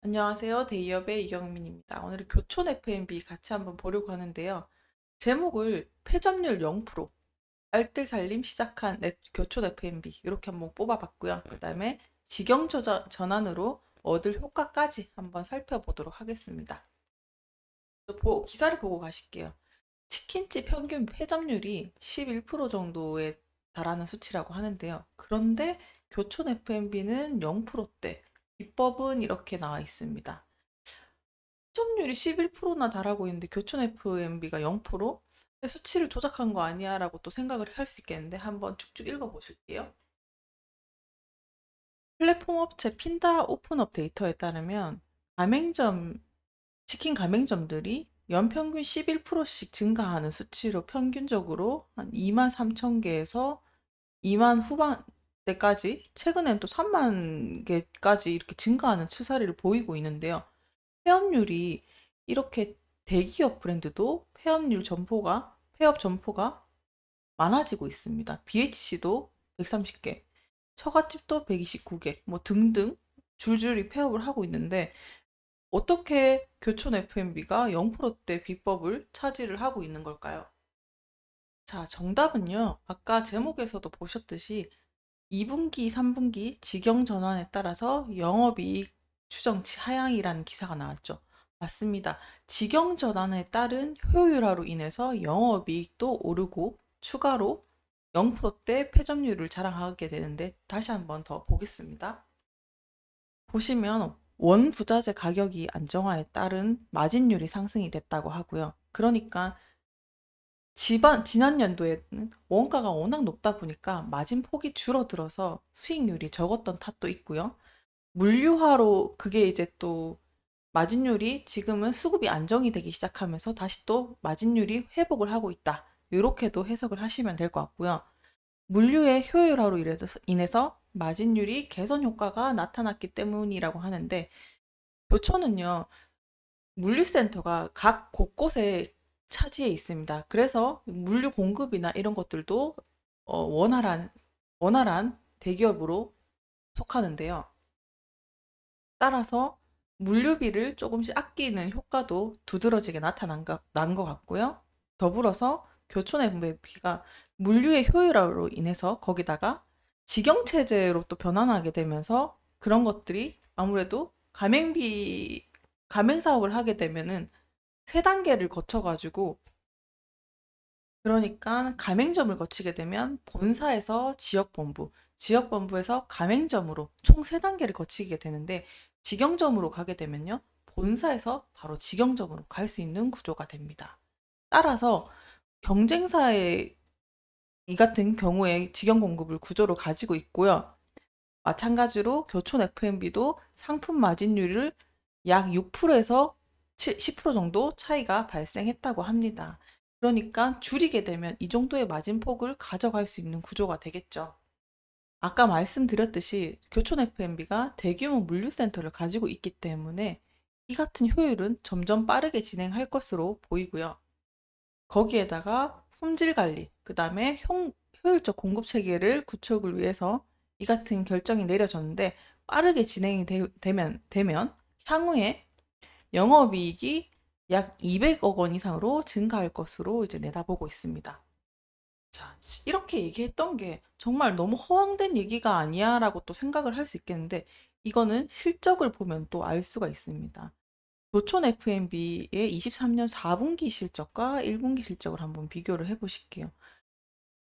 안녕하세요. 데이업의 이경민입니다. 오늘은 교촌 F&B 같이 한번 보려고 하는데요. 제목을 폐점률 0%, 알뜰살림 시작한 교촌 F&B 이렇게 한번 뽑아봤고요. 그 다음에 직영 전환으로 얻을 효과까지 한번 살펴보도록 하겠습니다. 기사를 보고 가실게요. 치킨집 평균 폐점률이 11% 정도에 달하는 수치라고 하는데요. 그런데 교촌 F&B는 0%대, 비법은 이렇게 나와 있습니다. 시청률이 11%나 달하고 있는데 교촌 FMB가 0%? 수치를 조작한 거 아니야? 라고 또 생각을 할 수 있겠는데 한번 쭉쭉 읽어보실게요. 플랫폼 업체 핀다 오픈업 데이터에 따르면 가맹점, 치킨 가맹점들이 연평균 11%씩 증가하는 수치로 평균적으로 한 2만 3천 개에서 2만 후반대까지, 최근엔 또 3만 개까지 이렇게 증가하는 추세를 보이고 있는데요. 폐업률이 이렇게 대기업 브랜드도 폐업 점포가 많아지고 있습니다. BHC도 130개, 처갓집도 129개, 뭐 등등 줄줄이 폐업을 하고 있는데 어떻게 교촌 F&B가 0%대 비법을 차지를 하고 있는 걸까요? 자, 정답은요. 아까 제목에서도 보셨듯이 2분기, 3분기 직영 전환에 따라서 영업이익 추정치 하향이라는 기사가 나왔죠. 맞습니다. 직영 전환에 따른 효율화로 인해서 영업이익도 오르고 추가로 0%대 패점률을 자랑하게 되는데 다시 한번 더 보겠습니다. 보시면 원부자재 가격이 안정화에 따른 마진율이 상승이 됐다고 하고요. 그러니까 지난 연도에는 원가가 워낙 높다 보니까 마진 폭이 줄어들어서 수익률이 적었던 탓도 있고요. 물류화로 그게 이제 또 마진율이 지금은 수급이 안정이 되기 시작하면서 다시 또 마진율이 회복을 하고 있다. 이렇게도 해석을 하시면 될 것 같고요. 물류의 효율화로 인해서 마진율이 개선 효과가 나타났기 때문이라고 하는데 교촌은요, 물류센터가 각 곳곳에 차지해 있습니다. 그래서 물류 공급이나 이런 것들도 원활한 대기업으로 속하는데요. 따라서 물류비를 조금씩 아끼는 효과도 두드러지게 나타난 것 같고요. 더불어서 교촌 MVP가 물류의 효율화로 인해서 거기다가 직영체제로 또 변환하게 되면서 그런 것들이 아무래도 가맹 사업을 하게 되면은 세 단계를 거쳐가지고, 그러니까 가맹점을 거치게 되면 본사에서 지역본부, 지역본부에서 가맹점으로 총 세 단계를 거치게 되는데 직영점으로 가게 되면요. 본사에서 바로 직영점으로 갈 수 있는 구조가 됩니다. 따라서 경쟁사의 이 같은 경우에 직영 공급을 구조로 가지고 있고요. 마찬가지로 교촌 F&B도 상품 마진율을 약 6%에서 10% 정도 차이가 발생했다고 합니다. 그러니까 줄이게 되면 이 정도의 마진폭을 가져갈 수 있는 구조가 되겠죠. 아까 말씀드렸듯이 교촌 F&B가 대규모 물류센터를 가지고 있기 때문에 이 같은 효율은 점점 빠르게 진행할 것으로 보이고요. 거기에다가 품질 관리, 그 다음에 효율적 공급 체계를 구축을 위해서 이 같은 결정이 내려졌는데 빠르게 진행이 되면 향후에 영업이익이 약 200억 원 이상으로 증가할 것으로 이제 내다보고 있습니다. 자, 이렇게 얘기했던 게 정말 너무 허황된 얘기가 아니야 라고 또 생각을 할 수 있겠는데 이거는 실적을 보면 또 알 수가 있습니다. 노촌 F&B의 23년 4분기 실적과 1분기 실적을 한번 비교를 해보실게요.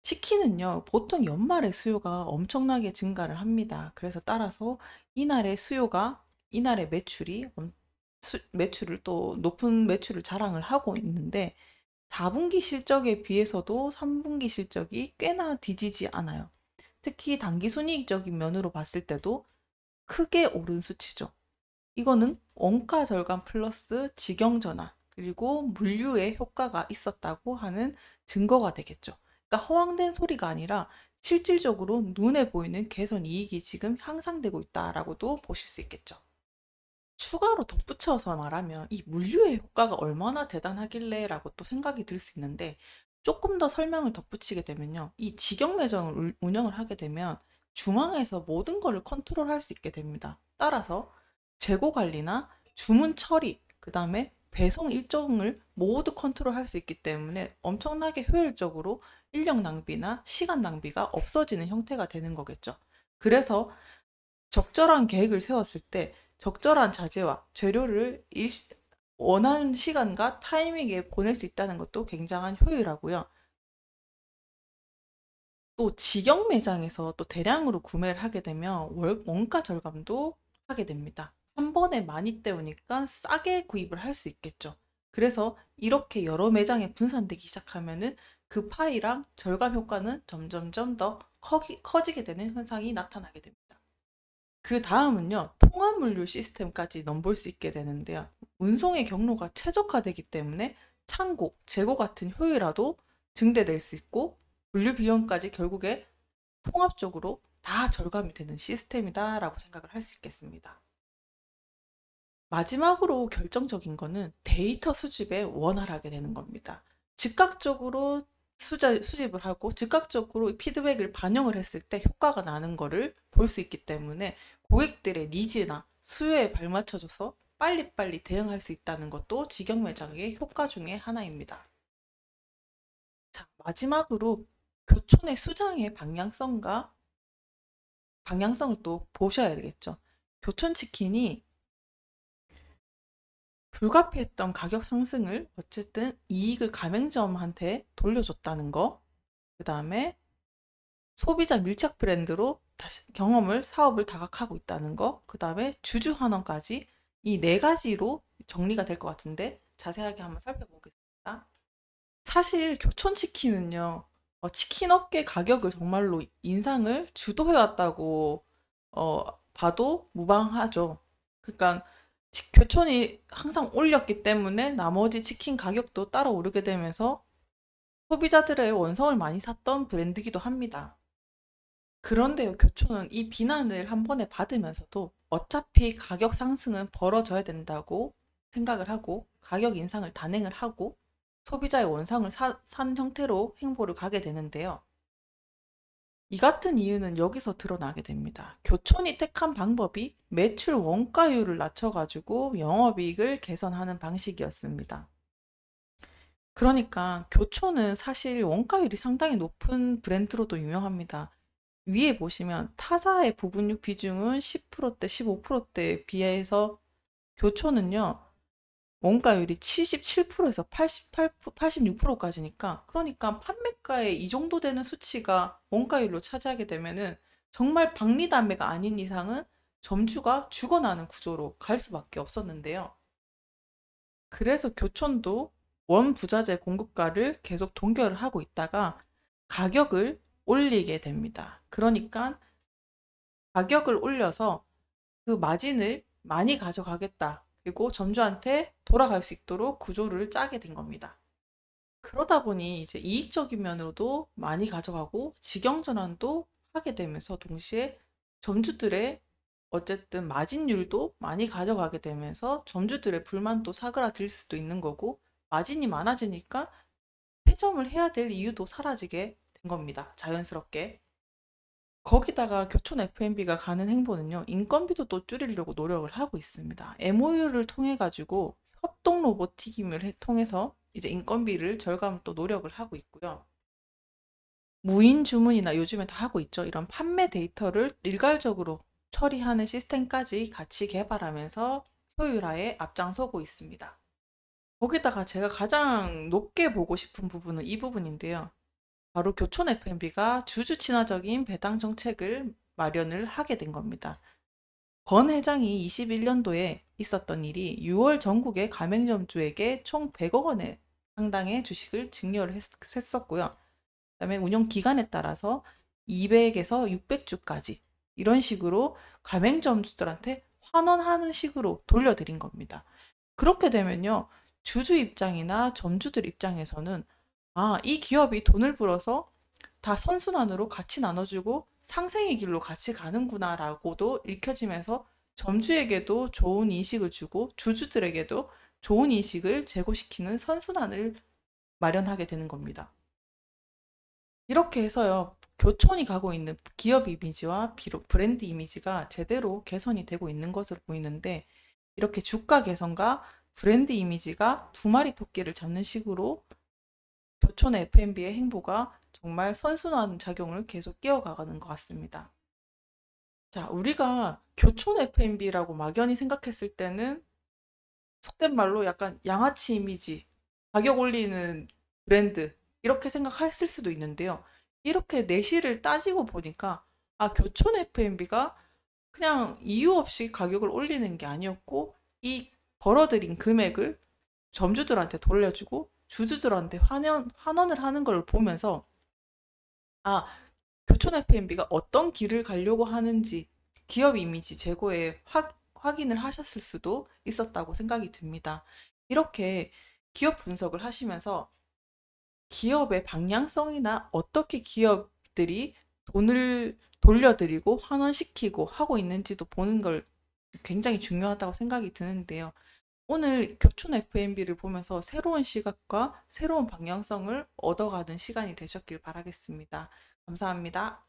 치킨은요, 보통 연말에 수요가 엄청나게 증가를 합니다. 그래서 따라서 이날의 매출을 또 높은 매출을 자랑을 하고 있는데 4분기 실적에 비해서도 3분기 실적이 꽤나 뒤지지 않아요. 특히 당기순이익적인 면으로 봤을 때도 크게 오른 수치죠. 이거는 원가 절감 플러스 직영 전환, 그리고 물류의 효과가 있었다고 하는 증거가 되겠죠. 그러니까 허황된 소리가 아니라 실질적으로 눈에 보이는 개선 이익이 지금 향상되고 있다라고도 보실 수 있겠죠. 추가로 덧붙여서 말하면 이 물류의 효과가 얼마나 대단하길래 라고 또 생각이 들 수 있는데 조금 더 설명을 덧붙이게 되면요. 이 직영 매장을 운영을 하게 되면 중앙에서 모든 것을 컨트롤할 수 있게 됩니다. 따라서 재고 관리나 주문 처리, 그 다음에 배송 일정을 모두 컨트롤할 수 있기 때문에 엄청나게 효율적으로 인력 낭비나 시간 낭비가 없어지는 형태가 되는 거겠죠. 그래서 적절한 계획을 세웠을 때 적절한 자재와 재료를 원하는 시간과 타이밍에 보낼 수 있다는 것도 굉장한 효율하고요. 또 직영 매장에서 또 대량으로 구매를 하게 되면 원가 절감도 하게 됩니다. 한 번에 많이 때우니까 싸게 구입을 할 수 있겠죠. 그래서 이렇게 여러 매장에 분산되기 시작하면은 그 파이랑 절감 효과는 점점점 더 커지게 되는 현상이 나타나게 됩니다. 그 다음은요, 통합물류 시스템까지 넘볼 수 있게 되는데요. 운송의 경로가 최적화되기 때문에 창고, 재고 같은 효율화도 증대될 수 있고 물류 비용까지 결국에 통합적으로 다 절감이 되는 시스템이다라고 생각을 할 수 있겠습니다. 마지막으로 결정적인 거는 데이터 수집에 원활하게 되는 겁니다. 즉각적으로 수집을 하고 즉각적으로 피드백을 반영을 했을 때 효과가 나는 거를 볼 수 있기 때문에 고객들의 니즈나 수요에 발맞춰줘서 빨리빨리 대응할 수 있다는 것도 직영 매장의 효과 중에 하나입니다. 자, 마지막으로 교촌의 수장의 방향성을 또 보셔야 되겠죠. 교촌치킨이 불가피했던 가격 상승을 어쨌든 이익을 가맹점한테 돌려줬다는 거, 그 다음에 소비자 밀착 브랜드로 다시 사업을 다각하고 있다는 거, 그 다음에 주주 환원까지 이 네 가지로 정리가 될 것 같은데 자세하게 한번 살펴보겠습니다. 사실 교촌치킨은요, 치킨 업계 가격을 정말로 인상을 주도해왔다고 봐도 무방하죠. 그러니까 교촌이 항상 올렸기 때문에 나머지 치킨 가격도 따라 오르게 되면서 소비자들의 원성을 많이 샀던 브랜드이기도 합니다. 그런데요, 교촌은 이 비난을 한 번에 받으면서도 어차피 가격 상승은 벌어져야 된다고 생각을 하고 가격 인상을 단행을 하고 소비자의 원상을 산 형태로 행보를 가게 되는데요. 이 같은 이유는 여기서 드러나게 됩니다. 교촌이 택한 방법이 매출 원가율을 낮춰가지고 영업이익을 개선하는 방식이었습니다. 그러니까 교촌은 사실 원가율이 상당히 높은 브랜드로도 유명합니다. 위에 보시면 타사의 부분육 비중은 10%대, 15%대에 비해서 교촌은요, 원가율이 77%에서 86%까지니까 그러니까 판매가에 이 정도 되는 수치가 원가율로 차지하게 되면은 정말 박리담배가 아닌 이상은 점주가 죽어나는 구조로 갈 수밖에 없었는데요. 그래서 교촌도 원부자재 공급가를 계속 동결을 하고 있다가 가격을 올리게 됩니다. 그러니까 가격을 올려서 그 마진을 많이 가져가겠다. 그리고 점주한테 돌아갈 수 있도록 구조를 짜게 된 겁니다. 그러다 보니 이제 이익적인 면으로도 많이 가져가고 직영 전환도 하게 되면서 동시에 점주들의 어쨌든 마진율도 많이 가져가게 되면서 점주들의 불만도 사그라들 수도 있는 거고 마진이 많아지니까 폐점을 해야 될 이유도 사라지게 된 겁니다. 자연스럽게. 거기다가 교촌 F&B가 가는 행보는요, 인건비도 또 줄이려고 노력을 하고 있습니다. MOU를 통해 가지고 협동 로보틱임을 통해서 이제 인건비를 절감을 또 노력을 하고 있고요. 무인 주문이나 요즘에 다 하고 있죠. 이런 판매 데이터를 일괄적으로 처리하는 시스템까지 같이 개발하면서 효율화에 앞장서고 있습니다. 거기다가 제가 가장 높게 보고 싶은 부분은 이 부분인데요. 바로 교촌 F&B가 주주 친화적인 배당 정책을 마련을 하게 된 겁니다. 권 회장이 21년도에 있었던 일이 6월 전국의 가맹점주에게 총 100억 원의 상당의 주식을 증여를 했었고요. 그다음에 운영 기간에 따라서 200에서 600주까지 이런 식으로 가맹점주들한테 환원하는 식으로 돌려드린 겁니다. 그렇게 되면요, 주주 입장이나 점주들 입장에서는 이 기업이 돈을 벌어서 다 선순환으로 같이 나눠주고 상생의 길로 같이 가는구나라고도 읽혀지면서 점주에게도 좋은 인식을 주고 주주들에게도 좋은 인식을 제고시키는 선순환을 마련하게 되는 겁니다. 이렇게 해서요, 교촌이 가고 있는 기업 이미지와 비록 브랜드 이미지가 제대로 개선이 되고 있는 것으로 보이는데 이렇게 주가 개선과 브랜드 이미지가 두 마리 토끼를 잡는 식으로 교촌의 F&B의 행보가 정말 선순환 작용을 계속 이어가는 것 같습니다. 자, 우리가 교촌 F&B라고 막연히 생각했을 때는 속된 말로 약간 양아치 이미지, 가격 올리는 브랜드 이렇게 생각했을 수도 있는데요. 이렇게 내실을 따지고 보니까 교촌 F&B가 그냥 이유 없이 가격을 올리는 게 아니었고 이 벌어들인 금액을 점주들한테 돌려주고 주주들한테 환원을 하는 걸 보면서 아, 교촌 F&B가 어떤 길을 가려고 하는지 기업 이미지 제고에 확인을 하셨을 수도 있었다고 생각이 듭니다. 이렇게 기업 분석을 하시면서 기업의 방향성이나 어떻게 기업들이 돈을 돌려드리고 환원시키고 하고 있는지도 보는 걸 굉장히 중요하다고 생각이 드는데요. 오늘 교촌 F&B를 보면서 새로운 시각과 새로운 방향성을 얻어가는 시간이 되셨길 바라겠습니다. 감사합니다.